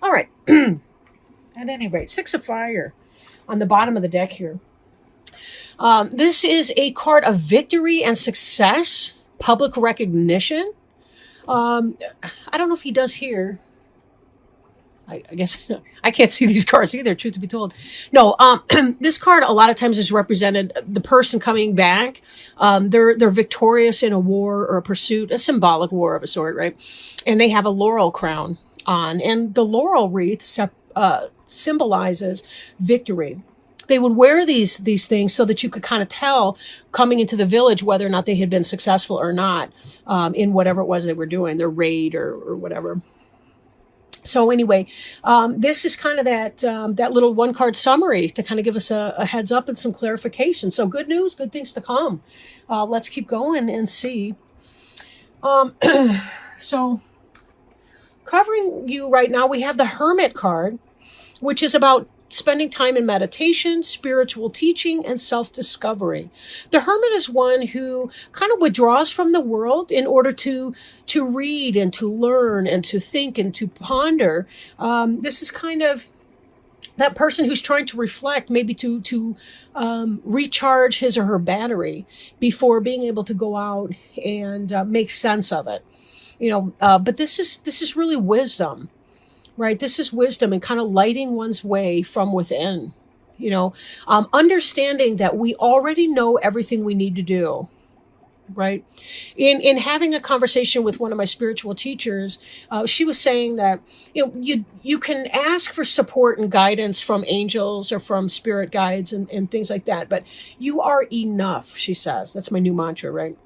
All right. At any rate, Six of Fire on the bottom of the deck here. This is a card of victory and success, public recognition. Um, I don't know if he does here. I guess I can't see these cards either, truth to be told. No, this card a lot of times is represented the person coming back. They're victorious in a war or a pursuit, a symbolic war of a sort, right? And they have a laurel crown on, and the laurel wreath symbolizes victory. They would wear these things so that you could kind of tell coming into the village whether or not they had been successful or not in whatever it was they were doing, their raid or whatever. So anyway, this is kind of that little one card summary to kind of give us a heads up and some clarification. So good news, good things to come. Let's keep going and see. Um, so covering you right now, we have the Hermit card, which is about spending time in meditation, spiritual teaching, and self-discovery. The hermit is one who kind of withdraws from the world in order to read and to learn and to think and to ponder. This is kind of that person who's trying to reflect, maybe to recharge his or her battery before being able to go out and make sense of it. But this is really wisdom. Right. This is wisdom and kind of lighting one's way from within, understanding that we already know everything we need to do. Right. In having a conversation with one of my spiritual teachers, she was saying that, you can ask for support and guidance from angels or from spirit guides and things like that. But you are enough, she says. That's my new mantra. Right.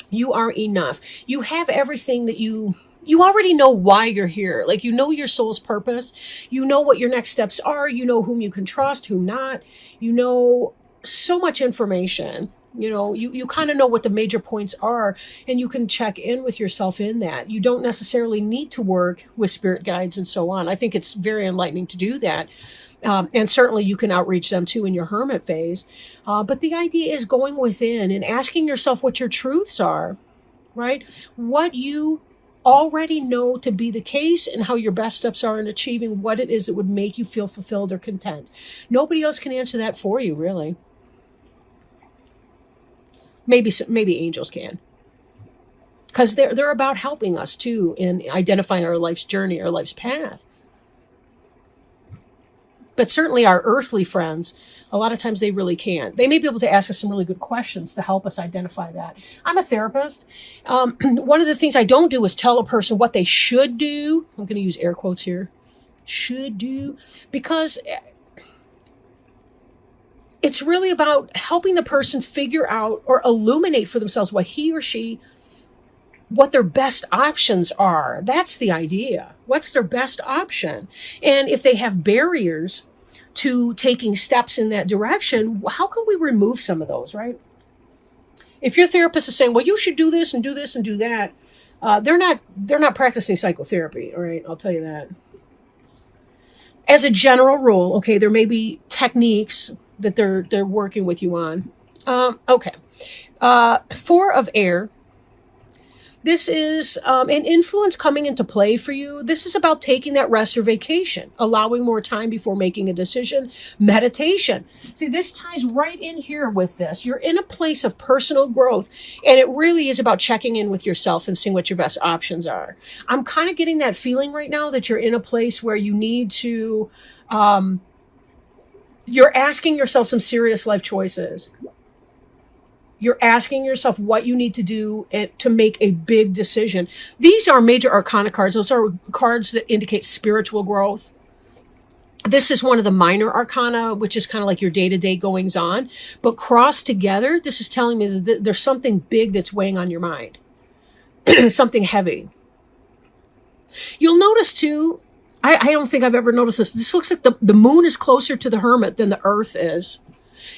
You are enough. You have everything that you already know why you're here. Like, your soul's purpose. You know what your next steps are. You know whom you can trust, whom not. You know so much information. You kind of know what the major points are, and you can check in with yourself in that. You don't necessarily need to work with spirit guides and so on. I think it's very enlightening to do that. And certainly you can outreach them too in your hermit phase. But the idea is going within and asking yourself what your truths are, right? What you already know to be the case, and how your best steps are in achieving what it is that would make you feel fulfilled or content. Nobody else can answer that for you, really. Maybe angels can, because they're about helping us too in identifying our life's journey, our life's path. But certainly our earthly friends, a lot of times they really can't. They may be able to ask us some really good questions to help us identify that. I'm a therapist. One of the things I don't do is tell a person what they should do. I'm going to use air quotes here. Should do. Because it's really about helping the person figure out or illuminate for themselves what their best options are. That's the idea. What's their best option? And if they have barriers to taking steps in that direction, how can we remove some of those, right? If your therapist is saying, well, you should do this and do this and do that, they're not practicing psychotherapy, all right? I'll tell you that. As a general rule, okay, there may be techniques that they're working with you on. Okay. Four of air. This is an influence coming into play for you. This is about taking that rest or vacation, allowing more time before making a decision, meditation. See, this ties right in here with this. You're in a place of personal growth, and it really is about checking in with yourself and seeing what your best options are. I'm kind of getting that feeling right now that you're in a place where you need to, you're asking yourself some serious life choices. You're asking yourself what you need to do to make a big decision. These are major arcana cards. Those are cards that indicate spiritual growth. This is one of the minor arcana, which is kind of like your day-to-day goings on. But crossed together, this is telling me that there's something big that's weighing on your mind. Something heavy. You'll notice too, I don't think I've ever noticed this. This looks like the moon is closer to the hermit than the earth is.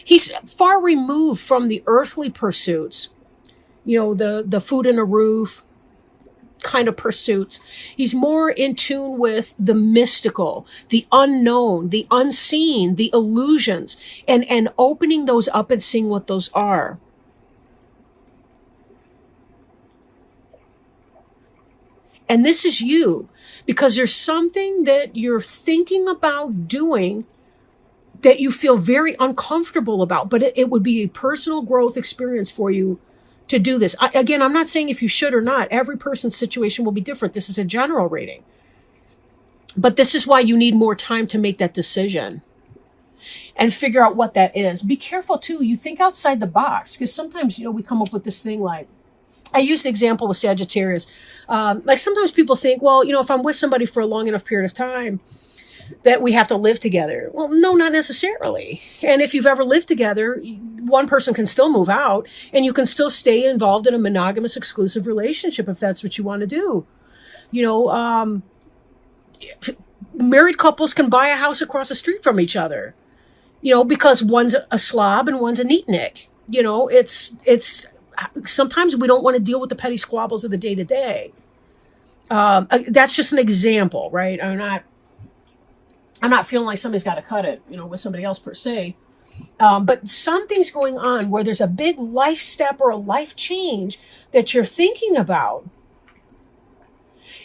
He's far removed from the earthly pursuits, the food and a roof kind of pursuits. He's more in tune with the mystical, the unknown, the unseen, the illusions, and opening those up and seeing what those are. And this is you, because there's something that you're thinking about doing that you feel very uncomfortable about, but it would be a personal growth experience for you to do this. Again, I'm not saying if you should or not. Every person's situation will be different. This is a general reading. But this is why you need more time to make that decision and figure out what that is. Be careful too. You think outside the box, because sometimes, we come up with this thing like, I use the example with Sagittarius. Like sometimes people think, well, if I'm with somebody for a long enough period of time, that we have to live together. Well, no, not necessarily. And if you've ever lived together, one person can still move out and you can still stay involved in a monogamous exclusive relationship if that's what you want to do. Married couples can buy a house across the street from each other, because one's a slob and one's a neatnik. It's sometimes we don't want to deal with the petty squabbles of the day to day. That's just an example, right? I'm not feeling like somebody's got to cut it, with somebody else per se. But something's going on where there's a big life step or a life change that you're thinking about.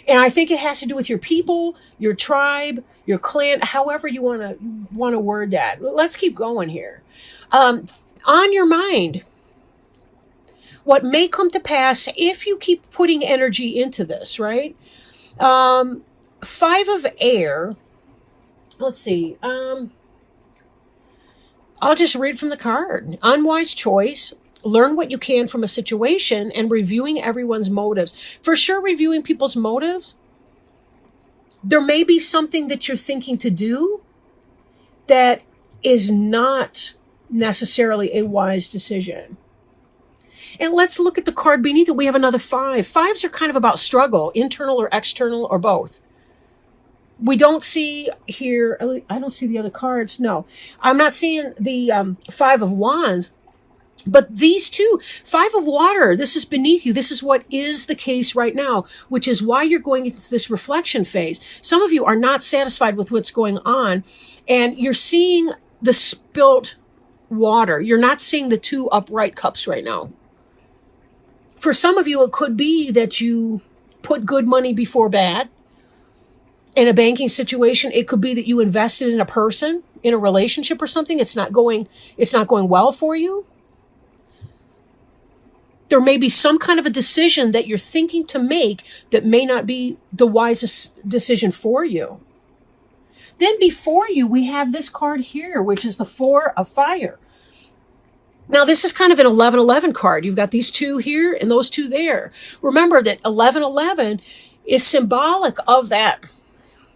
And I think it has to do with your people, your tribe, your clan, however you want to word that. Let's keep going here. On your mind, what may come to pass if you keep putting energy into this, right? 5 of air. Let's see. I'll just read from the card. Unwise choice. Learn what you can from a situation and reviewing everyone's motives. For sure, reviewing people's motives. There may be something that you're thinking to do that is not necessarily a wise decision. And let's look at the card beneath it. We have another 5. 5s are kind of about struggle, internal or external or both. We don't see here, I don't see the other cards. No, I'm not seeing the 5 of Wands, but these two, 5 of Water, this is beneath you. This is what is the case right now, which is why you're going into this reflection phase. Some of you are not satisfied with what's going on, and you're seeing the spilt water. You're not seeing the 2 upright cups right now. For some of you, it could be that you put good money before bad. In a banking situation, it could be that you invested in a person, in a relationship or something. It's not going well for you. There may be some kind of a decision that you're thinking to make that may not be the wisest decision for you. Then before you, we have this card here, which is the 4 of Fire. Now, this is kind of an 11-11 card. You've got these 2 here and those 2 there. Remember that 11-11 is symbolic of that.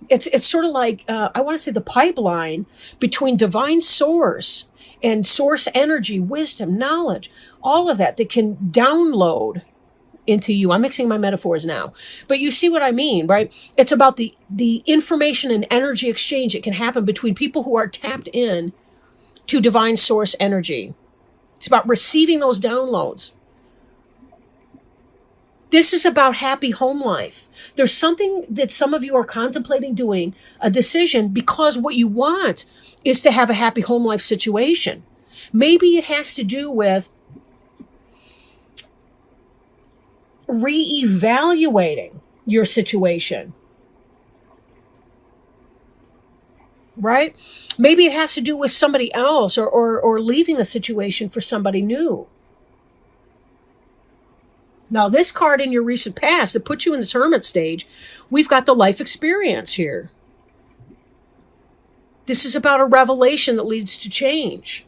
It's sort of like, I want to say the pipeline between divine source and source energy, wisdom, knowledge, all of that can download into you. I'm mixing my metaphors now, but you see what I mean, right? It's about the information and energy exchange that can happen between people who are tapped in to divine source energy. It's about receiving those downloads. This is about happy home life. There's something that some of you are contemplating doing, a decision, because what you want is to have a happy home life situation. Maybe it has to do with reevaluating your situation. Right? Maybe it has to do with somebody else or leaving a situation for somebody new. Now, this card in your recent past that puts you in this hermit stage, we've got the life experience here. This is about a revelation that leads to change.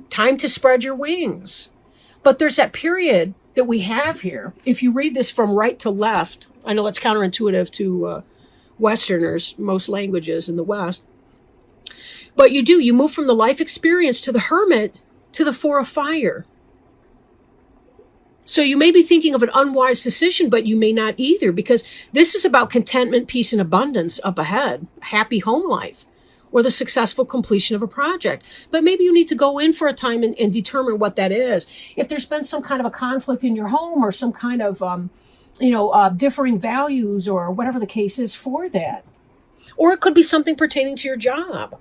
Time to spread your wings. But there's that period that we have here. If you read this from right to left, I know that's counterintuitive to Westerners, most languages in the West. But you move from the life experience to the hermit to the 4 of Fire. So you may be thinking of an unwise decision, but you may not either, because this is about contentment, peace, and abundance up ahead, happy home life, or the successful completion of a project. But maybe you need to go in for a time and determine what that is. If there's been some kind of a conflict in your home or some kind of, differing values or whatever the case is for that. Or it could be something pertaining to your job.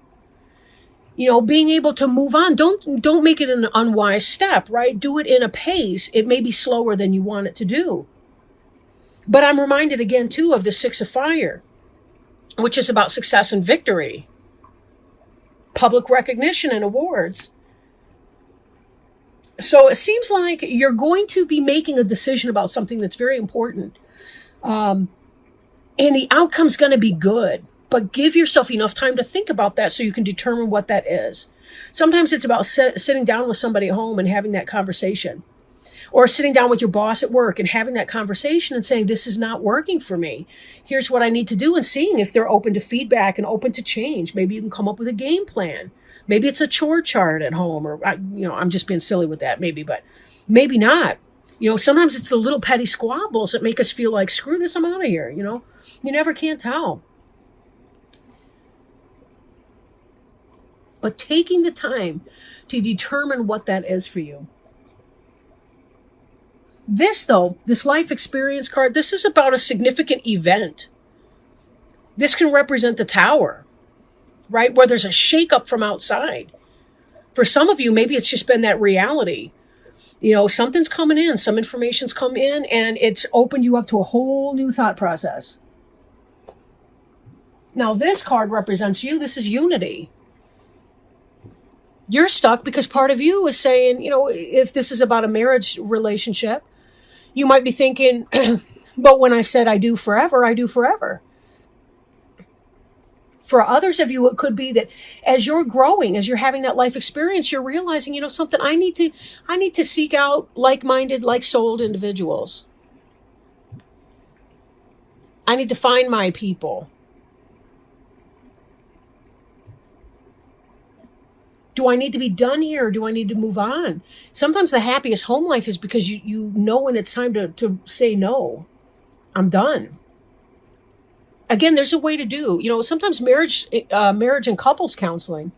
Being able to move on. Don't make it an unwise step, right? Do it in a pace. It may be slower than you want it to do. But I'm reminded again, too, of the Six of Fire, which is about success and victory, public recognition and awards. So it seems like you're going to be making a decision about something that's very important. And the outcome's going to be good. But give yourself enough time to think about that so you can determine what that is. Sometimes it's about sitting down with somebody at home and having that conversation. Or sitting down with your boss at work and having that conversation and saying, this is not working for me. Here's what I need to do, and seeing if they're open to feedback and open to change. Maybe you can come up with a game plan. Maybe it's a chore chart at home, or, I'm just being silly with that, maybe, but maybe not. Sometimes it's the little petty squabbles that make us feel like, screw this, I'm out of here, You never can tell. But taking the time to determine what that is for you. This, though, this life experience card, this is about a significant event. This can represent the Tower, right? Where there's a shakeup from outside. For some of you, maybe it's just been that reality. Something's coming in, some information's come in, and it's opened you up to a whole new thought process. Now, this card represents you. This is unity. You're stuck because part of you is saying, if this is about a marriage relationship, you might be thinking, but when I said I do forever, I do forever. For others of you, it could be that as you're growing, as you're having that life experience, you're realizing, something, I need to seek out like-minded, like-souled individuals. I need to find my people. Do I need to be done here, or do I need to move on? Sometimes the happiest home life is because you know when it's time to say no. I'm done. Again, there's a way to do. Sometimes marriage and couples counseling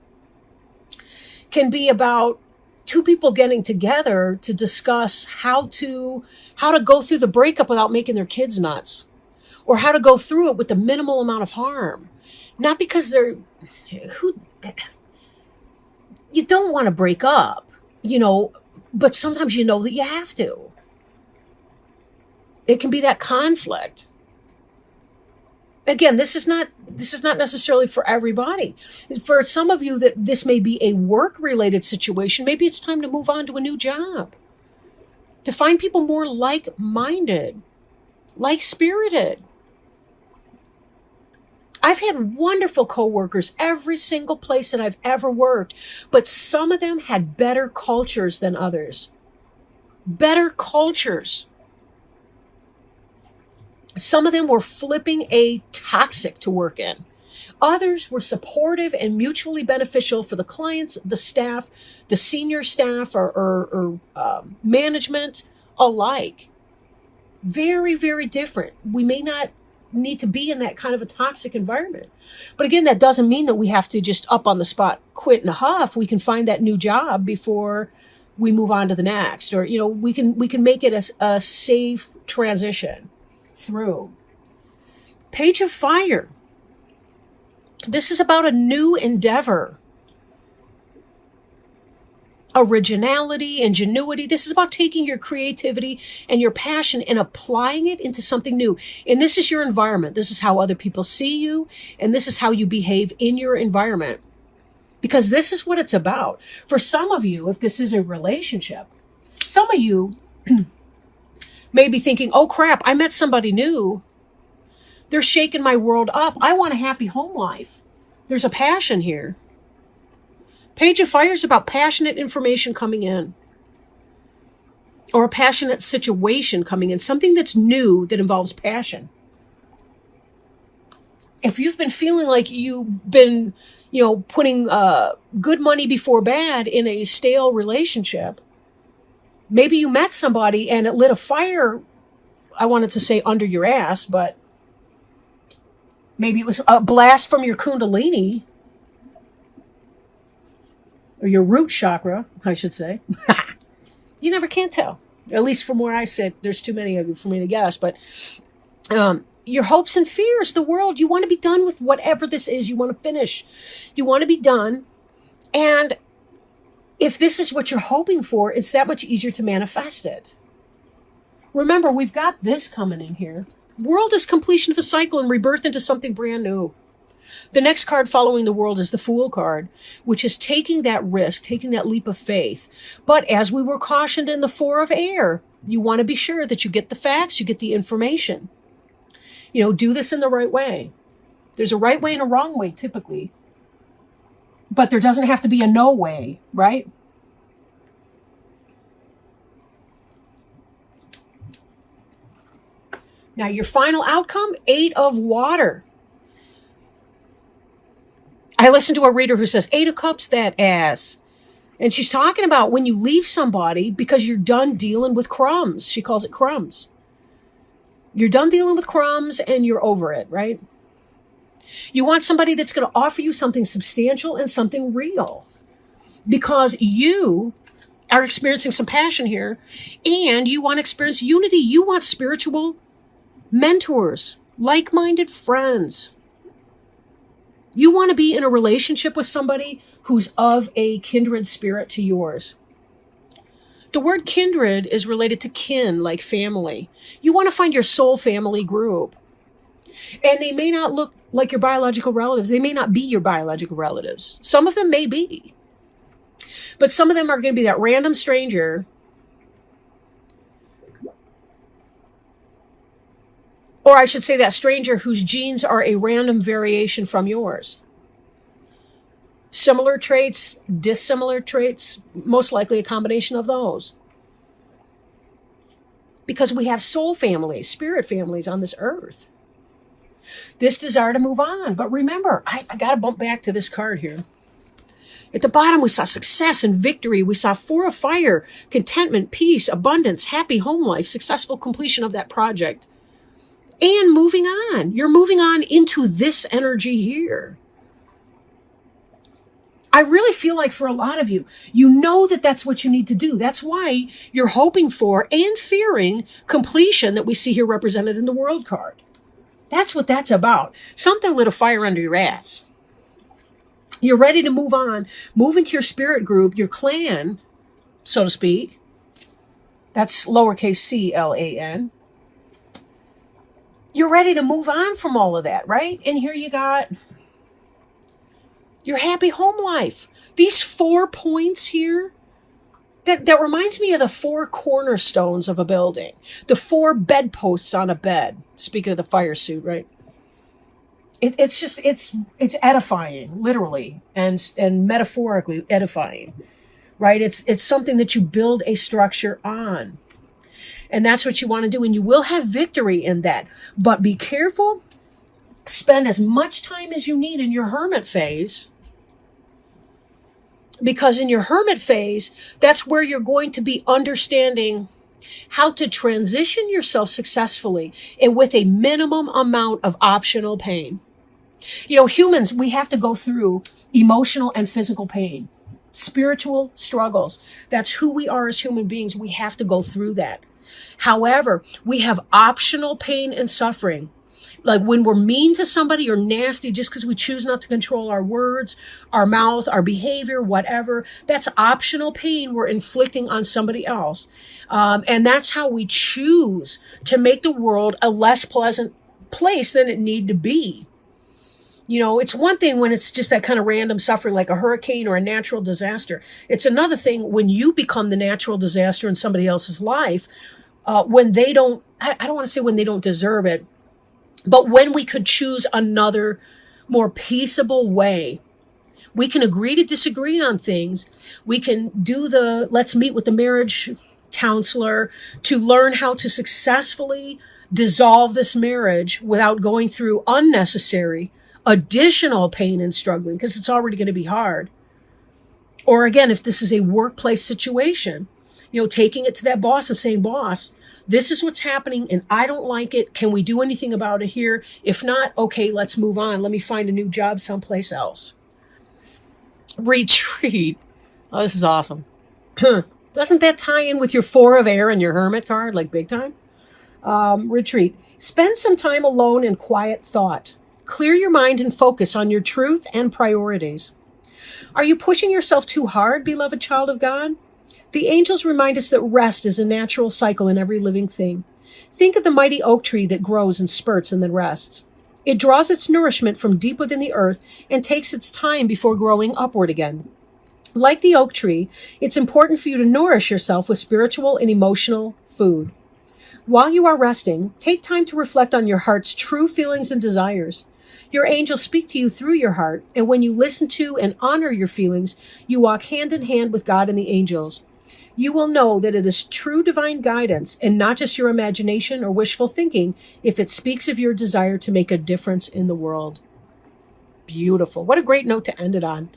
can be about two people getting together to discuss how to go through the breakup without making their kids nuts, or how to go through it with the minimal amount of harm. Not because you don't want to break up, but sometimes that you have to. It can be that conflict. Again, this is not necessarily for everybody. For some of you, that this may be a work-related situation. Maybe it's time to move on to a new job, to find people more like-minded, like-spirited. I've had wonderful coworkers every single place that I've ever worked, but some of them had better cultures than others. Better cultures. Some of them were flipping a toxic to work in. Others were supportive and mutually beneficial for the clients, the staff, the senior staff, or management alike. Very, very different. We may not need to be in that kind of a toxic environment. But again, that doesn't mean that we have to just up on the spot quit in a huff. We can find that new job before we move on to the next, or we can make it a safe transition through. Page of Fire. This is about a new endeavor. Originality, ingenuity. This is about taking your creativity and your passion and applying it into something new. And this is your environment. This is how other people see you. And this is how you behave in your environment. Because this is what it's about. For some of you, if this is a relationship, some of you may be thinking, oh crap, I met somebody new. They're shaking my world up. I want a happy home life. There's a passion here. Page of Fire is about passionate information coming in, or a passionate situation coming in, something that's new that involves passion. If you've been feeling like you've been, putting good money before bad in a stale relationship, maybe you met somebody and it lit a fire, I wanted to say under your ass, but maybe it was a blast from your kundalini, or your root chakra, I should say. You never can tell. At least from where I sit, there's too many of you for me to guess. But your hopes and fears, the world, you want to be done with whatever this is. You want to finish. You want to be done. And if this is what you're hoping for, it's that much easier to manifest it. Remember, we've got this coming in here. World is completion of a cycle and rebirth into something brand new. The next card following the world is the Fool card, which is taking that risk, taking that leap of faith. But as we were cautioned in the Four of Air, you want to be sure that you get the facts, you get the information. Do this in the right way. There's a right way and a wrong way, typically. But there doesn't have to be a no way, right? Now, your final outcome, 8 of Water. I listened to a reader who says, 8 of Cups, that ass. And she's talking about when you leave somebody because you're done dealing with crumbs. She calls it crumbs. You're done dealing with crumbs and you're over it, right? You want somebody that's going to offer you something substantial and something real. Because you are experiencing some passion here and you want to experience unity. You want spiritual mentors, like-minded friends. You want to be in a relationship with somebody who's of a kindred spirit to yours. The word kindred is related to kin, like family. You want to find your soul family group. And they may not look like your biological relatives. They may not be your biological relatives. Some of them may be. But some of them are going to be that random stranger. Or I should say that stranger whose genes are a random variation from yours. Similar traits, dissimilar traits, most likely a combination of those. Because we have soul families, spirit families on this earth. This desire to move on. But remember, I got to bump back to this card here. At the bottom, we saw success and victory. We saw 4 of Fire, contentment, peace, abundance, happy home life, successful completion of that project. And moving on. You're moving on into this energy here. I really feel like for a lot of you, you know that that's what you need to do. That's why you're hoping for and fearing completion that we see here represented in the World card. That's what that's about. Something lit a fire under your ass. You're ready to move on, move into your spirit group, your clan, so to speak. That's lowercase CLAN. You're ready to move on from all of that, right? And here you got your happy home life. These 4 points here, that reminds me of the 4 cornerstones of a building. The 4 bedposts on a bed. Speaking of the fire suit, right? It's edifying, literally, and metaphorically edifying, right? It's something that you build a structure on. And that's what you want to do. And you will have victory in that. But be careful. Spend as much time as you need in your hermit phase. Because in your hermit phase, that's where you're going to be understanding how to transition yourself successfully and with a minimum amount of optional pain. Humans, we have to go through emotional and physical pain, spiritual struggles. That's who we are as human beings. We have to go through that. However, we have optional pain and suffering. Like when we're mean to somebody or nasty just because we choose not to control our words, our mouth, our behavior, whatever, that's optional pain we're inflicting on somebody else. And that's how we choose to make the world a less pleasant place than it need to be. It's one thing when it's just that kind of random suffering like a hurricane or a natural disaster. It's another thing when you become the natural disaster in somebody else's life, when they don't, I don't want to say when they don't deserve it, but when we could choose another more peaceable way. We can agree to disagree on things. We can do let's meet with the marriage counselor to learn how to successfully dissolve this marriage without going through unnecessary additional pain and struggling, because it's already going to be hard. Or again, if this is a workplace situation, taking it to that boss and saying, boss, this is what's happening and I don't like it. Can we do anything about it here? If not, okay, let's move on. Let me find a new job someplace else. Retreat. Oh, this is awesome. Doesn't that tie in with your 4 of Air and your Hermit card, like big time? Retreat. Spend some time alone in quiet thought. Clear your mind and focus on your truth and priorities. Are you pushing yourself too hard, beloved child of God? The angels remind us that rest is a natural cycle in every living thing. Think of the mighty oak tree that grows in spurts and then rests. It draws its nourishment from deep within the earth and takes its time before growing upward again. Like the oak tree, it's important for you to nourish yourself with spiritual and emotional food. While you are resting, take time to reflect on your heart's true feelings and desires. Your angels speak to you through your heart, and when you listen to and honor your feelings, you walk hand in hand with God and the angels. You will know that it is true divine guidance and not just your imagination or wishful thinking if it speaks of your desire to make a difference in the world. Beautiful. What a great note to end it on.